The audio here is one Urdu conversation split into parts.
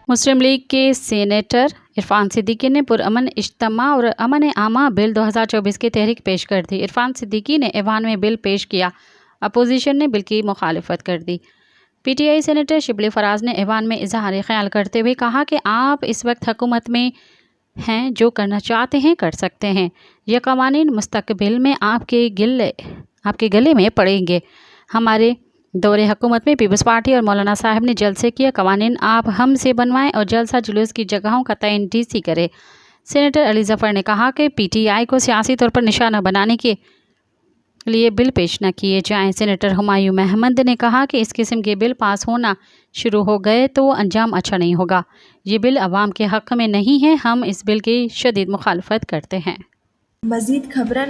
مسلم لیگ کے سینیٹر عرفان صدیقی نے پرامن اجتماع اور امن عامہ بل 2024 کی تحریک پیش کر دی۔ عرفان صدیقی نے ایوان میں بل پیش کیا، اپوزیشن نے بل کی مخالفت کر دی۔ P T I senator Shibli Faraz نے ایوان میں اظہار خیال کرتے ہوئے کہا کہ آپ اس وقت حکومت میں ہیں، جو کرنا چاہتے ہیں کر سکتے ہیں، یہ قوانین مستقبل میں آپ کے گلے میں پڑیں گے۔ ہمارے دور حکومت میں پیپلز پارٹی اور مولانا صاحب نے جلسے کیے، قوانین آپ ہم سے بنوائیں اور جلسہ جلوس کی جگہوں کا تعین ڈی سی کرے۔ سینیٹر علی ظفر نے کہا کہ پی ٹی آئی کو سیاسی طور پر نشانہ بنانے کے لیے بل پیش نہ کیے جائیں۔ سینیٹر ہمایوں محمد نے کہا کہ اس قسم کے بل پاس ہونا شروع ہو گئے تو انجام اچھا نہیں ہوگا۔ یہ بل عوام کے حق میں نہیں ہے، ہم اس بل کی شدید مخالفت کرتے ہیں۔ مزید خبرن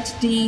HD।